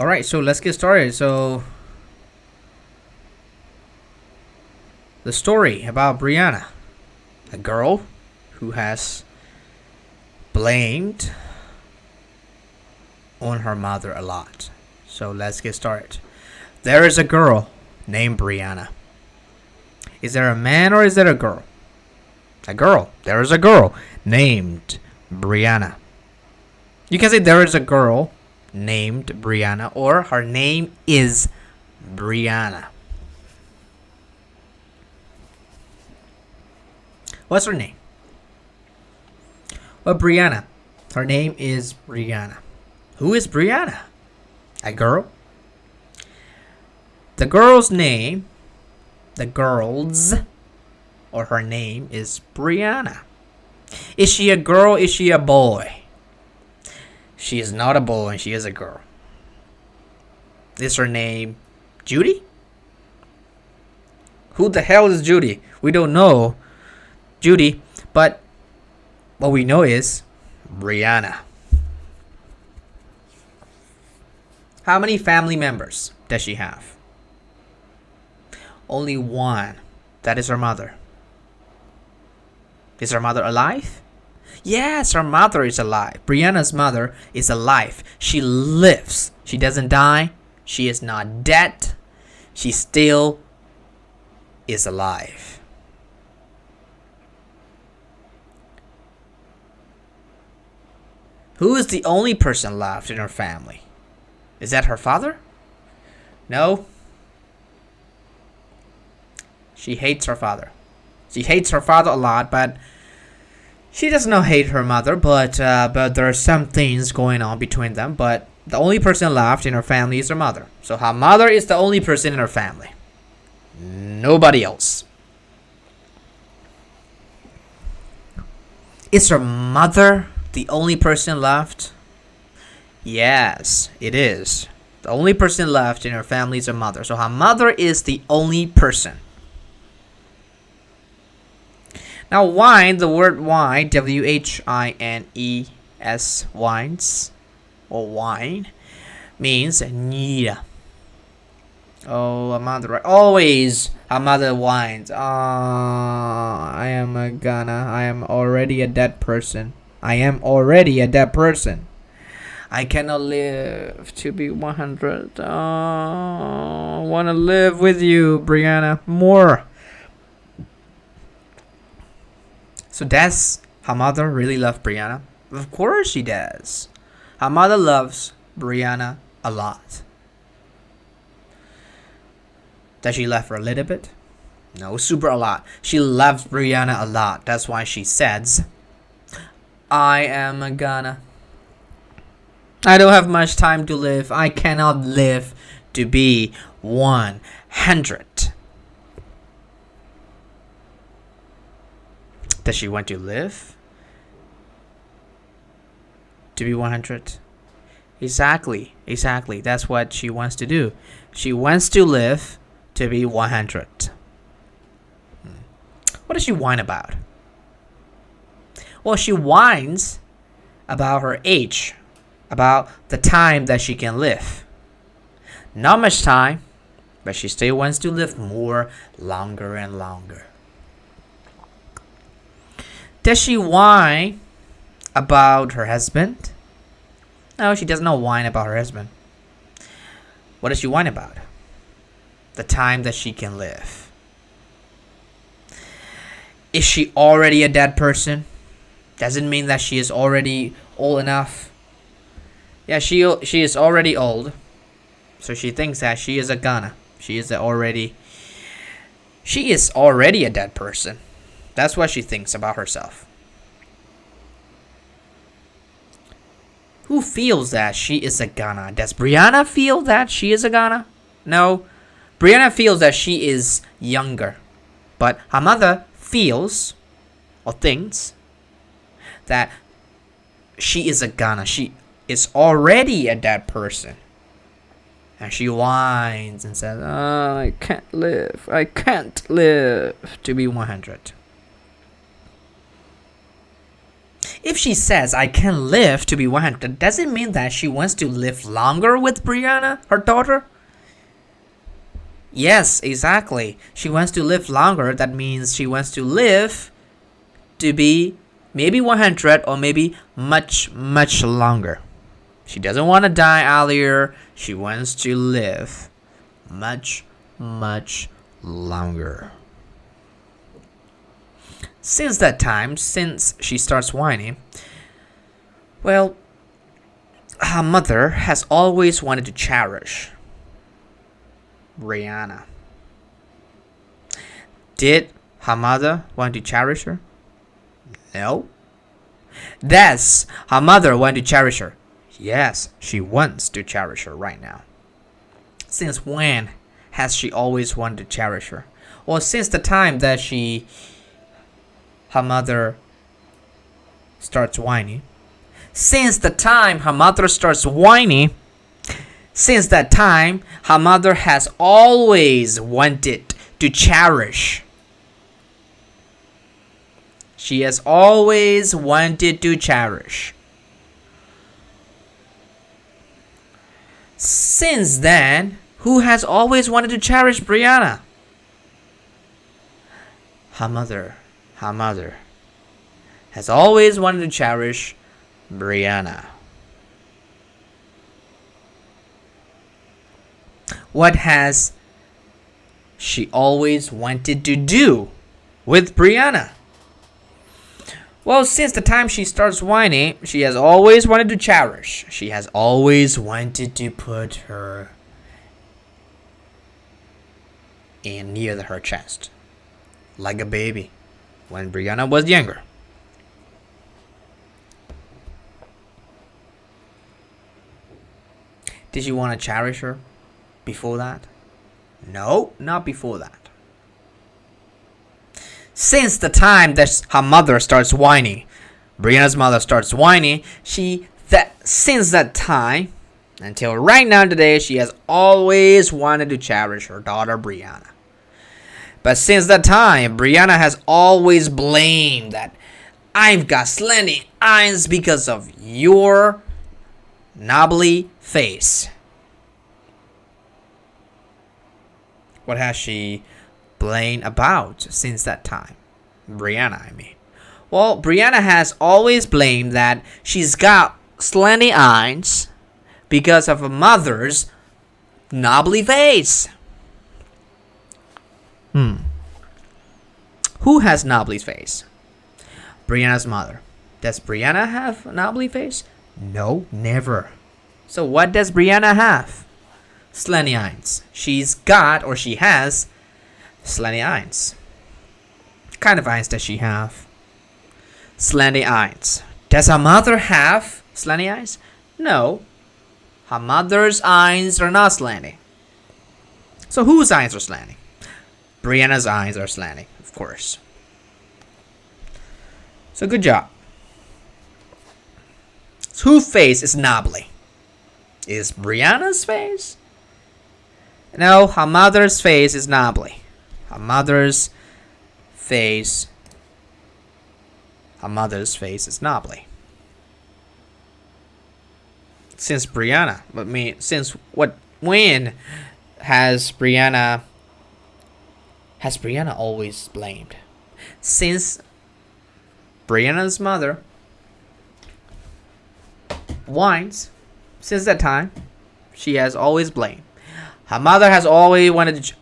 Alright, so let's get started. So, the story about Brianna, a girl who has blamed on her mother a lot. So, let's get started. There is a girl named Brianna. Is there a man or is there a girl? A girl. There is a girl named Brianna. You can say there is a girl named Brianna, or her name is Brianna. What's her name? Well, Brianna. Her name is Brianna. Who is Brianna? A girl. The girl's name, or her name is Brianna. Is she a girl? Is she a boy? She is not a boy and she is a girl. Is her name Judy? Who the hell is Judy? We don't know Judy, but what we know is Brianna. How many family members does she have? Only one. That is her mother. Is her mother alive? Yes, her mother is alive. Brianna's mother is alive. She lives. She doesn't die. She is not dead. She still is alive. Who is the only person left in her family? Is that her father? No. She hates her father. She hates her father a lot, but she does not hate her mother, but there are some things going on between them. But the only person left in her family is her mother. So her mother is the only person in her family. Nobody else. Is her mother the only person left? Yes, it is. The only person left in her family is her mother. So her mother is the only person. Now, wine, the word wine, W-H-I-N-E-S, wines, or wine, means need. Oh, a mother, always a mother whines. I am already a dead person. I cannot live to be 100. I want to live with you, Brianna, more. So does her mother really love Brianna? Of course she does. Her mother loves Brianna a lot. Does she love her a little bit? No, super a lot. She loves Brianna a lot. That's why she says, I am gonna. I don't have much time to live. I cannot live to be 100. Does she want to live to be 100? Exactly. That's what she wants to do. She wants to live to be 100. What does she whine about? Well, she whines about her age, about the time that she can live. Not much time, but she still wants to live more, longer and longer. Does she whine about her husband? No, she does not whine about her husband. What does she whine about? The time that she can live. Is she already a dead person? Doesn't mean that she is already old enough. Yeah, she is already old. So she thinks that she is a Ghana. She is already a dead person. That's what she thinks about herself. Who feels that she is a Ghana? Does Brianna feel that she is a Ghana? No. Brianna feels that she is younger. But her mother feels or thinks that she is a Ghana. She is already a dead person. And she whines and says, I can't live to be 100. If she says, I can live to be 100, does it mean that she wants to live longer with Brianna, her daughter? Yes, exactly. She wants to live longer. That means she wants to live to be maybe 100 or maybe much, much longer. She doesn't want to die earlier. She wants to live much, much longer. Since that time, since she starts whining, well, her mother has always wanted to cherish Brianna. Did her mother want to cherish her? No. Does her mother want to cherish her? Yes, she wants to cherish her right now. Since when has she always wanted to cherish her? Well, since the time that her mother starts whining. Since the time her mother starts whining, since that time, her mother has always wanted to cherish. She has always wanted to cherish. Since then, who has always wanted to cherish Brianna? Her mother. Her mother has always wanted to cherish Brianna. What has she always wanted to do with Brianna? Well, since the time she starts whining, she has always wanted to cherish. She has always wanted to put her in near her chest, like a baby, when Brianna was younger. Did you want to cherish her before that? No, not before that. Since the time that her mother starts whining, Brianna's mother starts whining, since that time until right now today, she has always wanted to cherish her daughter Brianna. But since that time, Brianna has always blamed that I've got slanty eyes because of your knobbly face. What has she blamed about since that time? Brianna, I mean. Well, Brianna has always blamed that she's got slanty eyes because of her mother's knobbly face. Who has knobbly face? Brianna's mother. Does Brianna have knobbly face? No, never. So what does Brianna have? Slanty eyes. She's got, or she has, slanty eyes. What kind of eyes does she have? Slanty eyes. Does her mother have slanty eyes? No. Her mother's eyes are not slanty. So whose eyes are slanty? Brianna's eyes are slanty, of course. So good job. So whose face is knobbly? Is Brianna's face? No, her mother's face is knobbly. Her mother's face is knobbly. Since Brianna, when has Brianna always blamed? Since Brianna's mother whines, since that time, she has always blamed. Her mother has always wanted to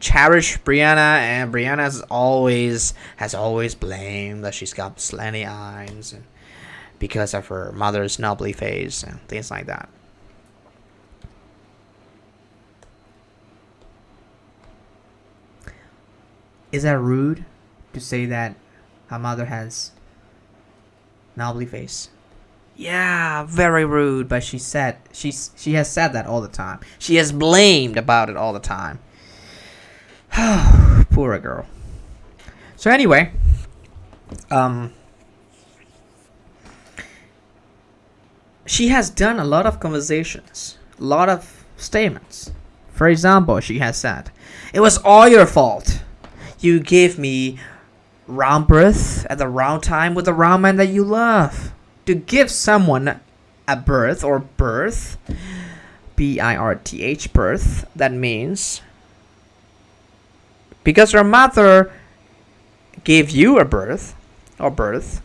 cherish Brianna, and Brianna has always blamed that she's got slanty eyes and because of her mother's knobbly face and things like that. Is that rude to say that her mother has knobbly face? Yeah, very rude, but she has said that all the time. She has blamed about it all the time. Poor girl. So anyway, she has done a lot of conversations, a lot of statements. For example, she has said, "It was all your fault. You gave me round birth at the round time with the round man that you love. To give someone a birth or birth, birth, birth, that means because your mother gave you a birth or birth,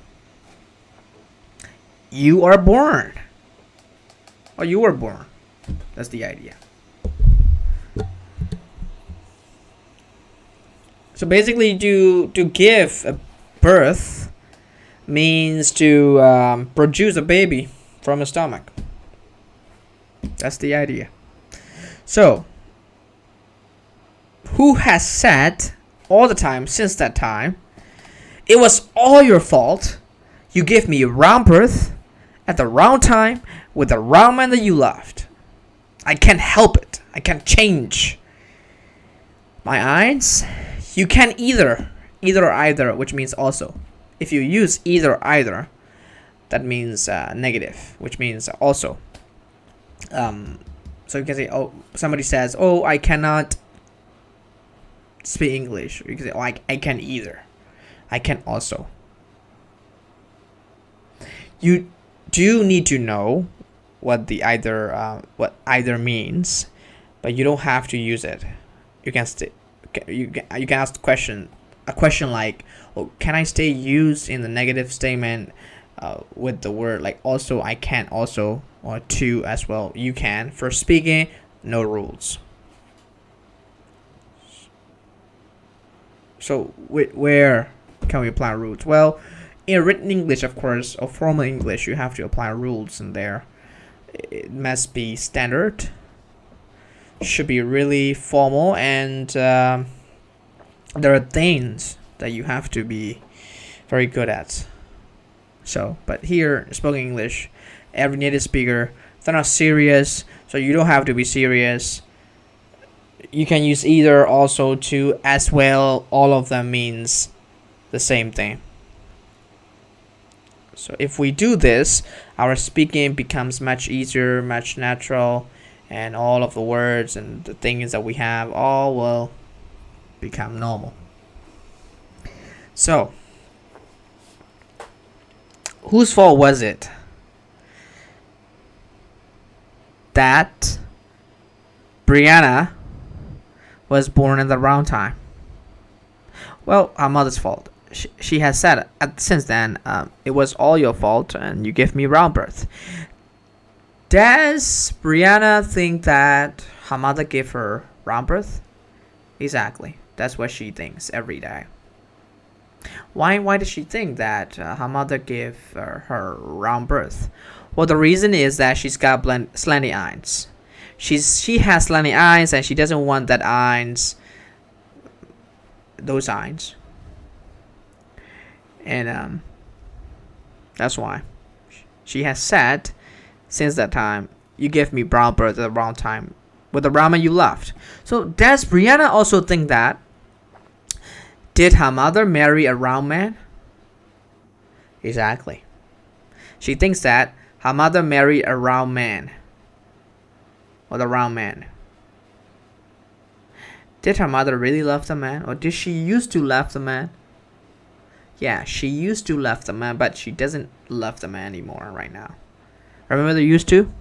you are born. Or you were born. That's the idea. So basically, to give a birth means to produce a baby from a stomach. That's the idea. So, who has said all the time since that time, it was all your fault. You gave me a round birth at the round time with the round man that you loved. I can't help it. I can't change my eyes. You can either or either, which means also. If you use either or either, that means negative, which means also. So you can say, oh, somebody says, oh, I cannot speak English. You can say, oh, I can either. I can also. You do need to know what the either means, but you don't have to use it. You can you can ask a question like, oh, can I stay used in the negative statement with the word like also, I can also, or to as well, you can. For speaking, no rules. So where can we apply rules? Well, in written English, of course, or formal English, you have to apply rules in there. It must be standard, should be really formal, and there are things that you have to be very good at. So, but here, spoken English, every native speaker, they're not serious, so you don't have to be serious. You can use either, also, to, as well. All of them means the same thing. So if we do this, our speaking becomes much easier, much natural, and all of the words and the things that we have all will become normal. So, whose fault was it that Brianna was born at the wrong time? Well, her mother's fault. She has said since then, it was all your fault and you gave me wrong birth. Does Brianna think that her mother gave her wrong birth? Exactly. That's what she thinks every day. Why does she think that her mother gave her wrong birth? Well, the reason is that she's got slanty eyes. She has slanty eyes and she doesn't want that those eyes. And that's why she has said since that time, you gave me brown birth at the wrong time with the ramen you loved. So does Brianna also think that? Did her mother marry a round man? Exactly. She thinks that her mother married a round man. Or the round man. Did her mother really love the man? Or did she used to love the man? Yeah, she used to love the man, but she doesn't love the man anymore right now. Remember the used to?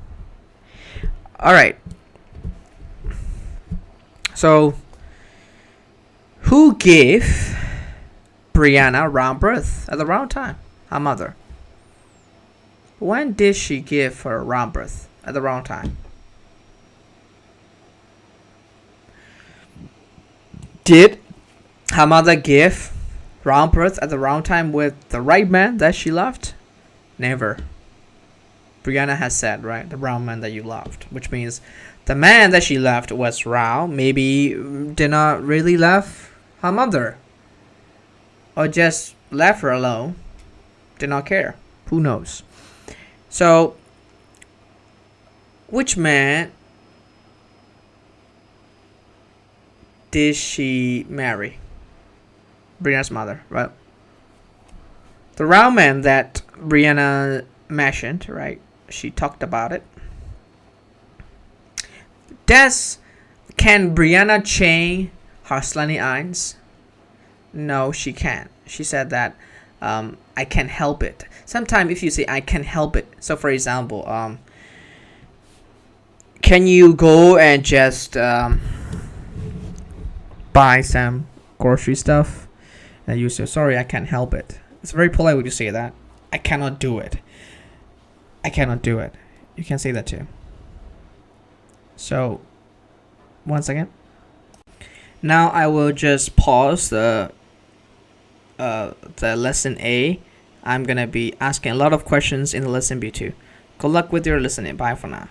Alright. So, who gave Brianna round birth at the wrong time? Her mother. When did she give her round birth at the wrong time? Did her mother give wrong birth at the wrong time with the right man that she loved? Never. Brianna has said, right, the wrong man that you loved, which means the man that she loved was wrong. Maybe did not really love her mother, or just left her alone, did not care. Who knows? So, which man did she marry? Brianna's mother, right? The round man that Brianna mentioned, right? She talked about it. Can Brianna change her slanty eyes? No, she can't. she said that I can't help it. Sometimes if you say I can't help it, so for example, can you go and just buy some grocery stuff? And you say, sorry, I can't help it. It's very polite when you say that. I cannot do it. I cannot do it. You can say that too. So, once again. Now I will just pause the lesson A. I'm gonna be asking a lot of questions in the lesson B too. Good luck with your listening. Bye for now.